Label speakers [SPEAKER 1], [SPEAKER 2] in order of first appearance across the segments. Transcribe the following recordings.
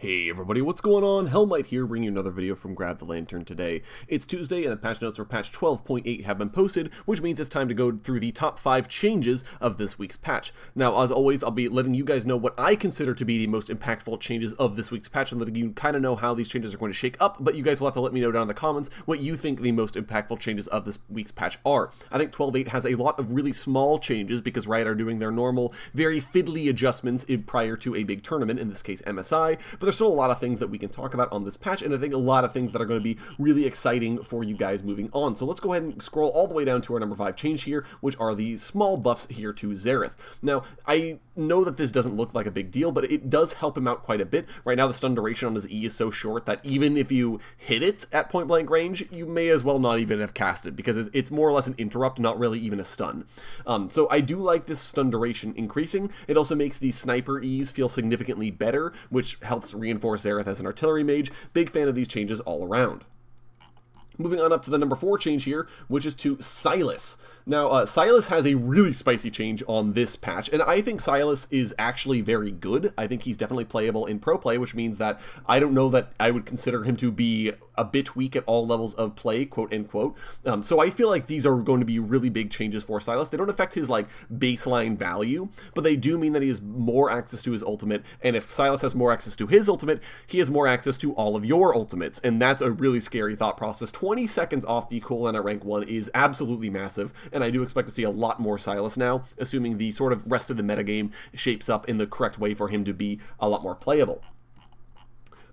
[SPEAKER 1] Hey everybody, what's going on? Hellmite here, bringing you another video from Grab the Lantern today. It's Tuesday and the patch notes for patch 12.8 have been posted, which means it's time to go through the top 5 changes of this week's patch. Now, as always, I'll be letting you guys know what I consider to be the most impactful changes of this week's patch and letting you kind of know how these changes are going to shake up, but you guys will have to let me know down in the comments what you think the most impactful changes of this week's patch are. I think 12.8 has a lot of really small changes because Riot are doing their normal, very fiddly adjustments prior to a big tournament, in this case MSI, but there's still a lot of things that we can talk about on this patch, and I think a lot of things that are going to be really exciting for you guys moving on. So let's go ahead and scroll all the way down to our number 5 change here, which are the small buffs here to Xerath. Now, I know that this doesn't look like a big deal, but it does help him out quite a bit. Right now, the stun duration on his E is so short that even if you hit it at point blank range, you may as well not even have cast it, because it's more or less an interrupt, not really even a stun. So I do like this stun duration increasing. It also makes the sniper E's feel significantly better, which helps reinforce Xerath as an artillery mage. Big fan of these changes all around. Moving on up to the number 4 change here, which is to Sylas. Now, Sylas has a really spicy change on this patch, and I think Sylas is actually very good. I think he's definitely playable in pro play, which means that I don't know that I would consider him to be a bit weak at all levels of play, quote unquote. So I feel like these are going to be really big changes for Sylas. They don't affect his like baseline value, but they do mean that he has more access to his ultimate, and if Sylas has more access to his ultimate, he has more access to all of your ultimates, and that's a really scary thought process. 20 seconds off the cooldown at rank 1 is absolutely massive, and I do expect to see a lot more Sylas now, assuming the sort of rest of the metagame shapes up in the correct way for him to be a lot more playable.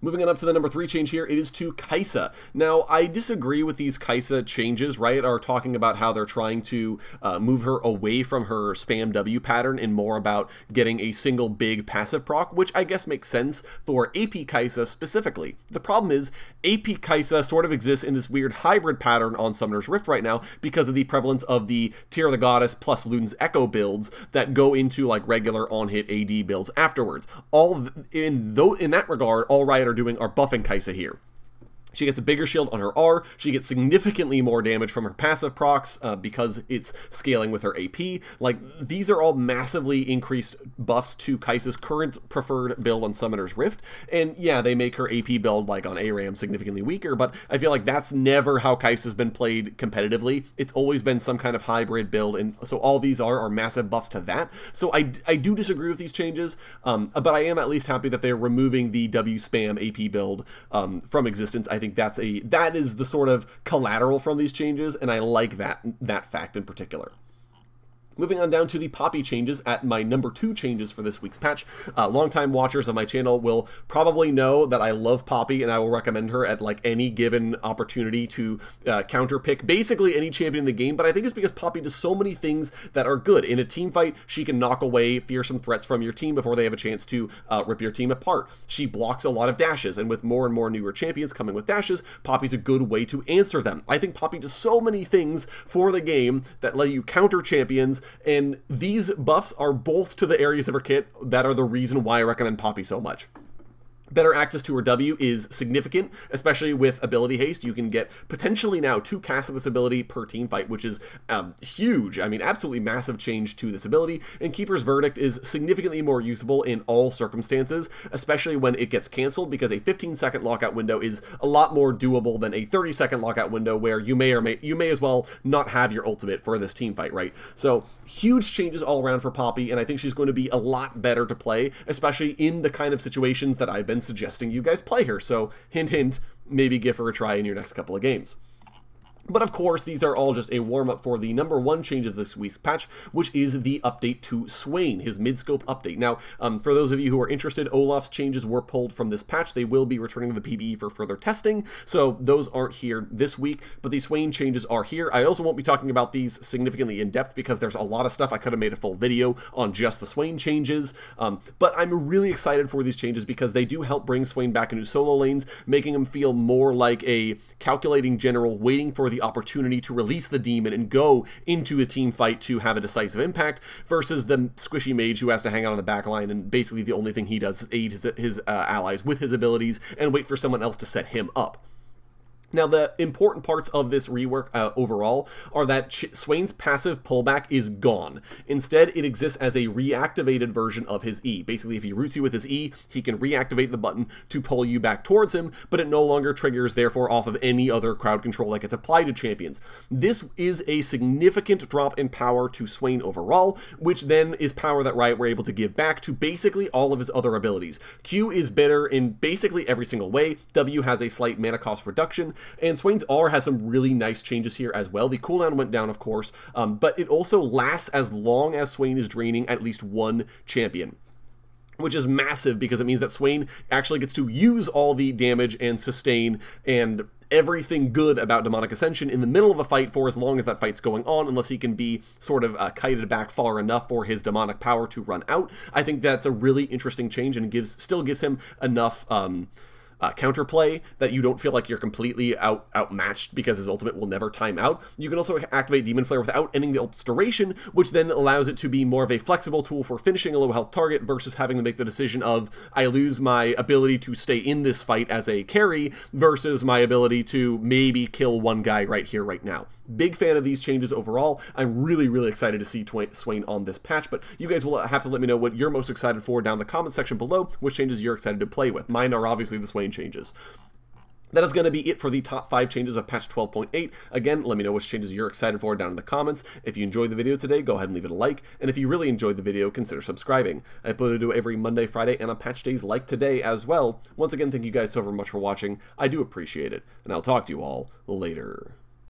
[SPEAKER 1] Moving on up to the number 3 change here, it is to Kaisa. Now, I disagree with these Kaisa changes. Riot are talking about how they're trying to move her away from her spam W pattern and more about getting a single big passive proc, which I guess makes sense for AP Kaisa specifically. The problem is, AP Kaisa sort of exists in this weird hybrid pattern on Summoner's Rift right now because of the prevalence of the Tear of the Goddess plus Luden's Echo builds that go into like regular on-hit AD builds afterwards. In that regard, all Riot are doing are buffing Kaisa here. She gets a bigger shield on her R, she gets significantly more damage from her passive procs because it's scaling with her AP. Like, these are all massively increased buffs to Kaisa's current preferred build on Summoner's Rift, and yeah, they make her AP build, like on ARAM, significantly weaker, but I feel like that's never how Kaisa's been played competitively. It's always been some kind of hybrid build, and so all these are massive buffs to that. So I do disagree with these changes, but I am at least happy that they're removing the W spam AP build from existence. I think that is the sort of collateral from these changes, and I like that fact in particular. Moving on down to the Poppy changes at my number 2 changes for this week's patch. Longtime watchers of my channel will probably know that I love Poppy, and I will recommend her at like any given opportunity to counter pick basically any champion in the game, but I think it's because Poppy does so many things that are good. In a team fight, she can knock away fearsome threats from your team before they have a chance to rip your team apart. She blocks a lot of dashes, and with more and more newer champions coming with dashes, Poppy's a good way to answer them. I think Poppy does so many things for the game that let you counter champions, and these buffs are both to the areas of her kit that are the reason why I recommend Poppy so much. Better access to her W is significant, especially with ability haste. You can get potentially now 2 casts of this ability per team fight, which is huge. I mean, absolutely massive change to this ability. And Keeper's Verdict is significantly more usable in all circumstances, especially when it gets canceled, because a 15-second lockout window is a lot more doable than a 30-second lockout window where you may as well not have your ultimate for this team fight, right? So huge changes all around for Poppy, and I think she's going to be a lot better to play, especially in the kind of situations that I've been suggesting you guys play her. So hint hint, maybe give her a try in your next couple of games. But of course, these are all just a warm-up for the number 1 change of this week's patch, which is the update to Swain, his mid-scope update. Now, for those of you who are interested, Olaf's changes were pulled from this patch. They will be returning to the PBE for further testing, so those aren't here this week, but the Swain changes are here. I also won't be talking about these significantly in depth because there's a lot of stuff. I could have made a full video on just the Swain changes, but I'm really excited for these changes because they do help bring Swain back into solo lanes, making him feel more like a calculating general waiting for the opportunity to release the demon and go into a team fight to have a decisive impact, versus the squishy mage who has to hang out on the back line and basically the only thing he does is aid his allies with his abilities and wait for someone else to set him up. Now, the important parts of this rework overall are that Swain's passive pullback is gone. Instead, it exists as a reactivated version of his E. Basically, if he roots you with his E, he can reactivate the button to pull you back towards him, but it no longer triggers, therefore, off of any other crowd control that gets applied to champions. This is a significant drop in power to Swain overall, which then is power that Riot were able to give back to basically all of his other abilities. Q is better in basically every single way. W has a slight mana cost reduction, and Swain's R has some really nice changes here as well. The cooldown went down, of course, but it also lasts as long as Swain is draining at least one champion, which is massive because it means that Swain actually gets to use all the damage and sustain and everything good about Demonic Ascension in the middle of a fight for as long as that fight's going on, unless he can be sort of kited back far enough for his demonic power to run out. I think that's a really interesting change and still gives him enough counterplay that you don't feel like you're completely outmatched because his ultimate will never time out. You can also activate Demon Flare without ending the ult's duration, which then allows it to be more of a flexible tool for finishing a low health target versus having to make the decision of, I lose my ability to stay in this fight as a carry versus my ability to maybe kill one guy right here, right now. Big fan of these changes overall. I'm really, really excited to see Swain on this patch, but you guys will have to let me know what you're most excited for down in the comment section below, which changes you're excited to play with. Mine are obviously the Swain changes. That is going to be it for the top 5 changes of patch 12.8. Again, let me know which changes you're excited for down in the comments. If you enjoyed the video today, go ahead and leave it a like. And if you really enjoyed the video, consider subscribing. I upload a video every Monday, Friday, and on patch days like today as well. Once again, thank you guys so very much for watching. I do appreciate it. And I'll talk to you all later.